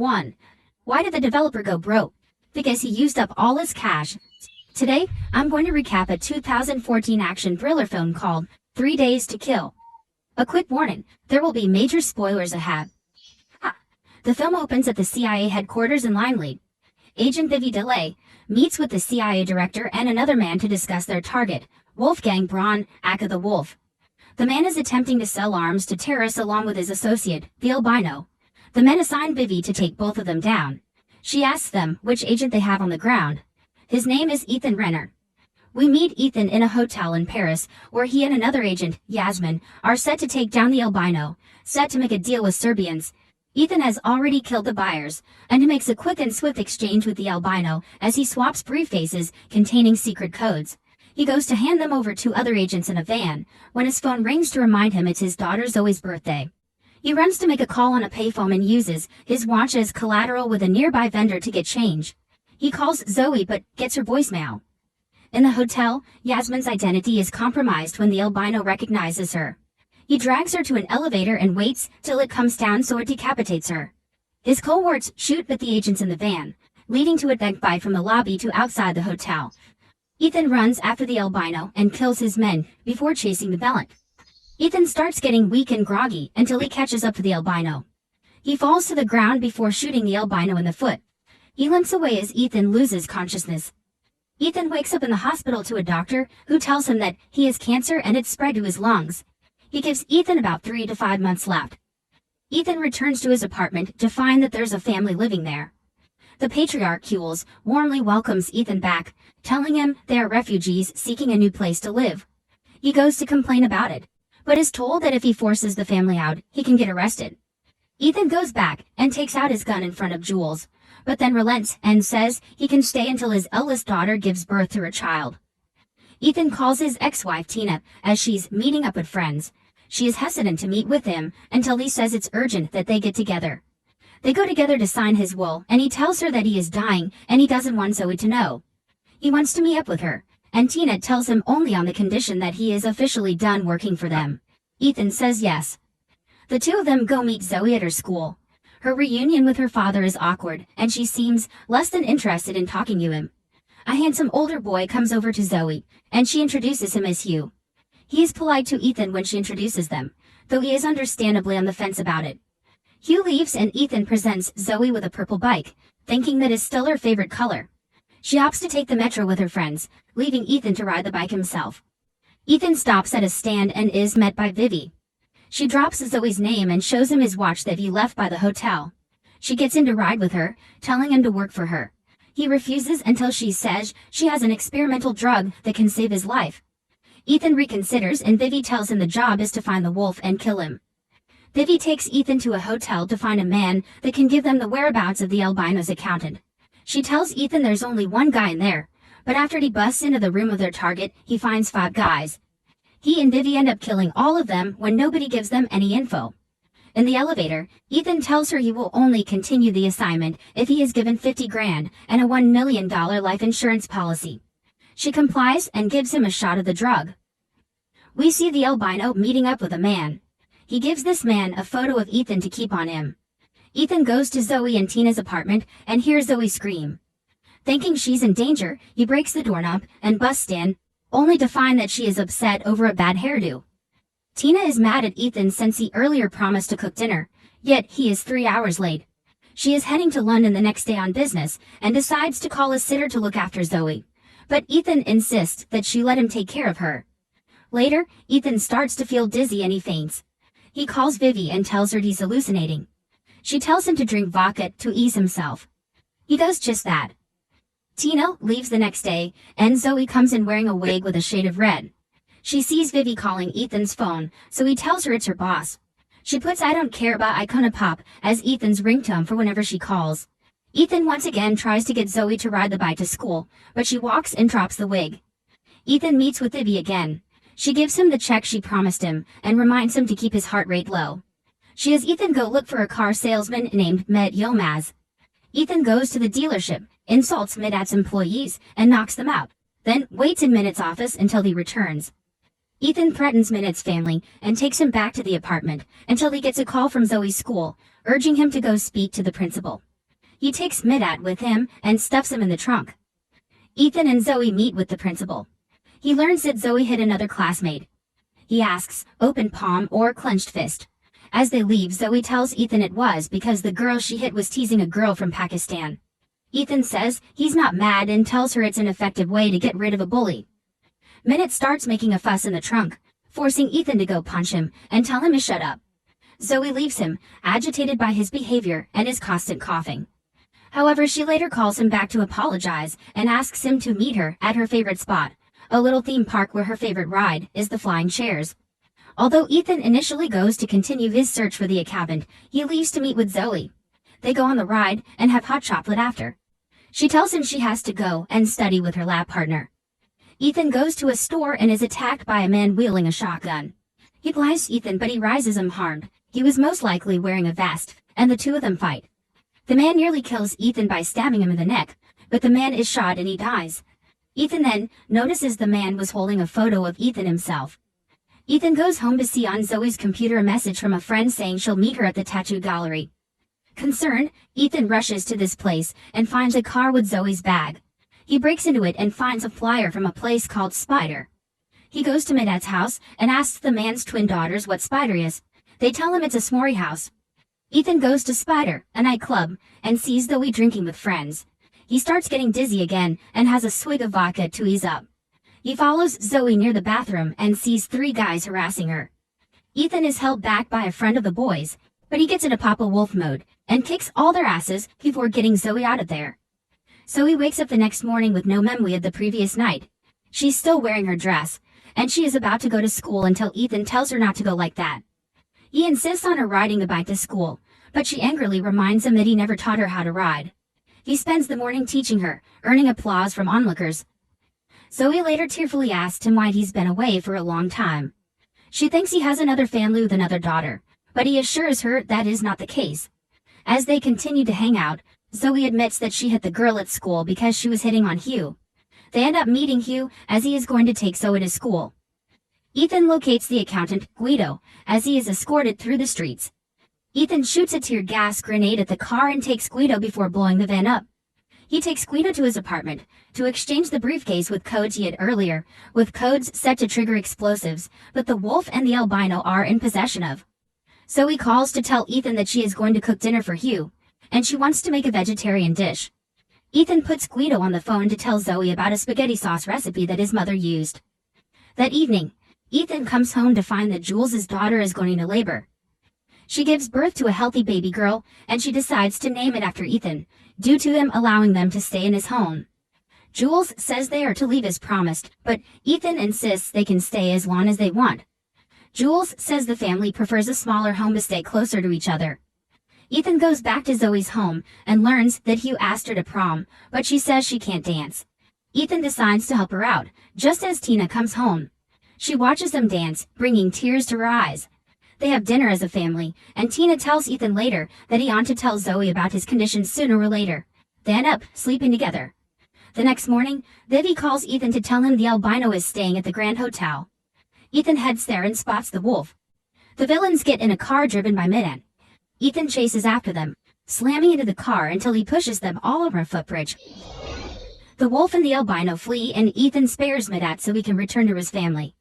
1. Why did the developer go broke? Because he used up all his cash. Today, I'm going to recap a 2014 action thriller film called 3 Days to Kill. A quick warning, there will be major spoilers ahead. The film opens at the CIA headquarters in Limelight. Agent Vivi DeLay meets with the CIA director and another man to discuss their target, Wolfgang Braun, aka the Wolf. The man is attempting to sell arms to terrorists along with his associate, the albino. The men assign Vivi to take both of them down. She asks them which agent they have on the ground. His name is Ethan Renner. We meet Ethan in a hotel in Paris, where he and another agent, Yasmin, are set to take down the albino, set to make a deal with Serbians. Ethan has already killed the buyers, and he makes a quick and swift exchange with the albino as he swaps briefcases containing secret codes. He goes to hand them over to other agents in a van, when his phone rings to remind him it's his daughter Zoe's birthday. He runs to make a call on a payphone and uses his watch as collateral with a nearby vendor to get change. He calls Zoe but gets her voicemail. In the hotel, Yasmin's identity is compromised when the albino recognizes her. He drags her to an elevator and waits till it comes down so it decapitates her. His cohorts shoot at the agents in the van, leading to a backbite from the lobby to outside the hotel. Ethan runs after the albino and kills his men before chasing the villain. Ethan starts getting weak and groggy until he catches up to the albino. He falls to the ground before shooting the albino in the foot. He limps away as Ethan loses consciousness. Ethan wakes up in the hospital to a doctor who tells him that he has cancer and it's spread to his lungs. He gives Ethan about 3 to 5 months left. Ethan returns to his apartment to find that there's a family living there. The patriarch Jules warmly welcomes Ethan back, telling him they are refugees seeking a new place to live. He goes to complain about it, but is told that if he forces the family out, he can get arrested. Ethan goes back and takes out his gun in front of Jules, but then relents and says he can stay until his eldest daughter gives birth to a child. Ethan calls his ex-wife Tina as she's meeting up with friends. She is hesitant to meet with him until he says it's urgent that they get together. They go together to sign his will, and he tells her that he is dying and he doesn't want Zoe to know. He wants to meet up with her, and Tina tells him only on the condition that he is officially done working for them. Ethan says yes. The two of them go meet Zoe at her school. Her reunion with her father is awkward, and she seems less than interested in talking to him. A handsome older boy comes over to Zoe, and she introduces him as Hugh. He is polite to Ethan when she introduces them, though he is understandably on the fence about it. Hugh leaves and Ethan presents Zoe with a purple bike, thinking that is still her favorite color. She opts to take the metro with her friends, leaving Ethan to ride the bike himself. Ethan stops at a stand and is met by Vivi. She drops Zoe's name and shows him his watch that he left by the hotel. She gets him to ride with her, telling him to work for her. He refuses until she says she has an experimental drug that can save his life. Ethan reconsiders and Vivi tells him the job is to find the wolf and kill him. Vivi takes Ethan to a hotel to find a man that can give them the whereabouts of the albino's accountant. She tells Ethan there's only one guy in there, but after he busts into the room of their target, he finds 5 guys. He and Vivi end up killing all of them when nobody gives them any info. In the elevator, Ethan tells her he will only continue the assignment if he is given 50 grand and a $1 million life insurance policy. She complies and gives him a shot of the drug. We see the albino meeting up with a man. He gives this man a photo of Ethan to keep on him. Ethan goes to Zoe and Tina's apartment and hears Zoe scream. Thinking she's in danger, he breaks the doorknob and busts in, only to find that she is upset over a bad hairdo. Tina is mad at Ethan since he earlier promised to cook dinner, yet he is 3 hours late. She is heading to London the next day on business and decides to call a sitter to look after Zoe. But Ethan insists that she let him take care of her. Later, Ethan starts to feel dizzy and he faints. He calls Vivi and tells her he's hallucinating. She tells him to drink vodka to ease himself. He does just that. Tina leaves the next day, and Zoe comes in wearing a wig with a shade of red. She sees Vivi calling Ethan's phone, so he tells her it's her boss. She puts "I don't care about Icona Pop" as Ethan's ringtone for whenever she calls. Ethan once again tries to get Zoe to ride the bike to school, but she walks and drops the wig. Ethan meets with Vivi again. She gives him the check she promised him and reminds him to keep his heart rate low. She has Ethan go look for a car salesman named Med Yilmaz. Ethan goes to the dealership, insults Medat's employees, and knocks them out, then waits in Minet's office until he returns. Ethan threatens Minet's family and takes him back to the apartment until he gets a call from Zoe's school, urging him to go speak to the principal. He takes Midat with him and stuffs him in the trunk. Ethan and Zoe meet with the principal. He learns that Zoe hit another classmate. He asks, open palm or clenched fist. As they leave, Zoe tells Ethan it was because the girl she hit was teasing a girl from Pakistan. Ethan says he's not mad and tells her it's an effective way to get rid of a bully. Minute starts making a fuss in the trunk, forcing Ethan to go punch him and tell him to shut up. Zoe leaves him, agitated by his behavior and his constant coughing. However, she later calls him back to apologize and asks him to meet her at her favorite spot, a little theme park where her favorite ride is the flying chairs. Although Ethan initially goes to continue his search for the accountant, he leaves to meet with Zoe. They go on the ride and have hot chocolate after. She tells him she has to go and study with her lab partner. Ethan goes to a store and is attacked by a man wielding a shotgun. He blasts Ethan, but he rises unharmed. He was most likely wearing a vest, and the two of them fight. The man nearly kills Ethan by stabbing him in the neck, but the man is shot and he dies. Ethan then notices the man was holding a photo of Ethan himself. Ethan goes home to see on Zoe's computer a message from a friend saying she'll meet her at the tattoo gallery. Concerned, Ethan rushes to this place and finds a car with Zoe's bag. He breaks into it and finds a flyer from a place called Spider. He goes to Midat's house and asks the man's twin daughters what Spider is. They tell him it's a s'more house. Ethan goes to Spider, a nightclub, and sees Zoe drinking with friends. He starts getting dizzy again and has a swig of vodka to ease up. He follows Zoe near the bathroom and sees 3 guys harassing her. Ethan is held back by a friend of the boys, but he gets into Papa Wolf mode and kicks all their asses before getting Zoe out of there. Zoe wakes up the next morning with no memory of the previous night. She's still wearing her dress, and she is about to go to school until Ethan tells her not to go like that. He insists on her riding a bike to school, but she angrily reminds him that he never taught her how to ride. He spends the morning teaching her, earning applause from onlookers. Zoe later tearfully asks him why he's been away for a long time. She thinks he has another family with another daughter, but he assures her that is not the case. As they continue to hang out, Zoe admits that she hit the girl at school because she was hitting on Hugh. They end up meeting Hugh as he is going to take Zoe to school. Ethan locates the accountant, Guido, as he is escorted through the streets. Ethan shoots a tear gas grenade at the car and takes Guido before blowing the van up. He takes Guido to his apartment to exchange the briefcase with codes he had earlier, with codes set to trigger explosives, but the wolf and the albino are in possession of. Zoe calls to tell Ethan that she is going to cook dinner for Hugh, and she wants to make a vegetarian dish. Ethan puts Guido on the phone to tell Zoe about a spaghetti sauce recipe that his mother used. That evening, Ethan comes home to find that Jules' daughter is going into labor. She gives birth to a healthy baby girl, and she decides to name it after Ethan, due to him allowing them to stay in his home. Jules says they are to leave as promised, but Ethan insists they can stay as long as they want. Jules says the family prefers a smaller home to stay closer to each other. Ethan goes back to Zoe's home and learns that Hugh asked her to prom, but she says she can't dance. Ethan decides to help her out, just as Tina comes home. She watches them dance, bringing tears to her eyes. They have dinner as a family, and Tina tells Ethan later that he ought to tell Zoe about his condition sooner or later. They end up sleeping together. The next morning, Vivi calls Ethan to tell him the albino is staying at the Grand Hotel. Ethan heads there and spots the wolf. The villains get in a car driven by Midat. Ethan chases after them, slamming into the car until he pushes them all over a footbridge. The wolf and the albino flee, and Ethan spares Midat so he can return to his family.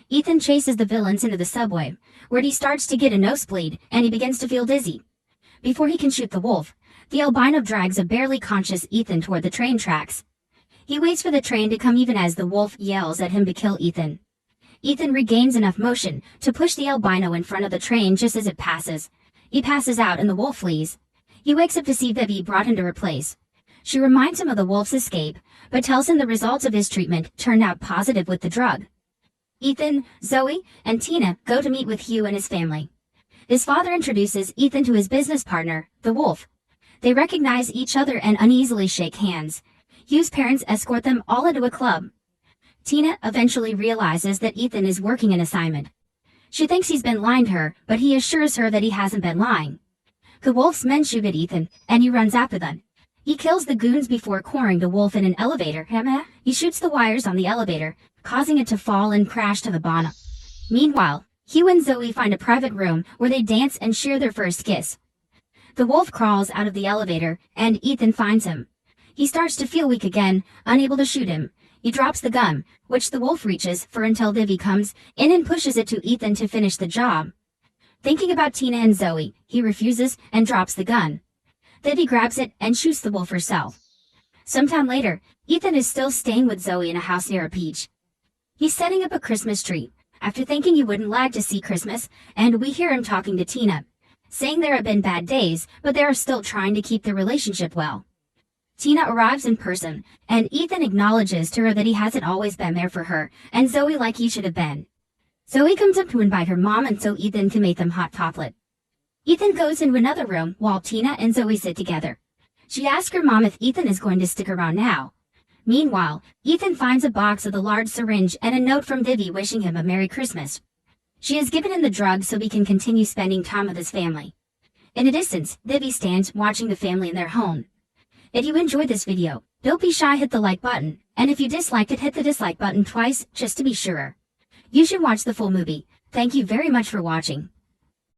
Ethan chases the villains into the subway, where he starts to get a nosebleed and he begins to feel dizzy. Before he can shoot the wolf, the albino drags a barely conscious Ethan toward the train tracks. He waits for the train to come even as the wolf yells at him to kill Ethan. Ethan regains enough motion to push the albino in front of the train just as it passes. He passes out and the wolf flees. He wakes up to see Vivi brought him to her place. She reminds him of the wolf's escape, but tells him the results of his treatment turned out positive with the drug. Ethan, Zoe, and Tina go to meet with Hugh and his family. His father introduces Ethan to his business partner, the wolf. They recognize each other and uneasily shake hands. Hugh's parents escort them all into a club. Tina eventually realizes that Ethan is working an assignment. She thinks he's been lying to her, but he assures her that he hasn't been lying. The wolf's men shoot at Ethan, and he runs after them. He kills the goons before cornering the wolf in an elevator. He shoots the wires on the elevator, causing it to fall and crash to the bottom. Meanwhile, Hugh and Zoe find a private room where they dance and share their first kiss. The wolf crawls out of the elevator, and Ethan finds him. He starts to feel weak again, unable to shoot him. He drops the gun, which the wolf reaches for until Vivi comes in and pushes it to Ethan to finish the job. Thinking about Tina and Zoe, he refuses and drops the gun. Vivi grabs it and shoots the wolf herself. Sometime later, Ethan is still staying with Zoe in a house near a beach. He's setting up a Christmas tree, after thinking he wouldn't like to see Christmas, and we hear him talking to Tina, saying there have been bad days, but they are still trying to keep the relationship well. Tina arrives in person, and Ethan acknowledges to her that he hasn't always been there for her, and Zoe like he should have been. Zoe comes up to invite her mom and so Ethan can make them hot chocolate. Ethan goes into another room while Tina and Zoe sit together. She asks her mom if Ethan is going to stick around now. Meanwhile, Ethan finds a box of the large syringe and a note from Vivi wishing him a Merry Christmas. She has given him the drug so he can continue spending time with his family. In the distance, Vivi stands watching the family in their home. If you enjoyed this video, don't be shy, hit the like button, and if you disliked it, hit the dislike button twice just to be sure. You should watch the full movie. Thank you very much for watching.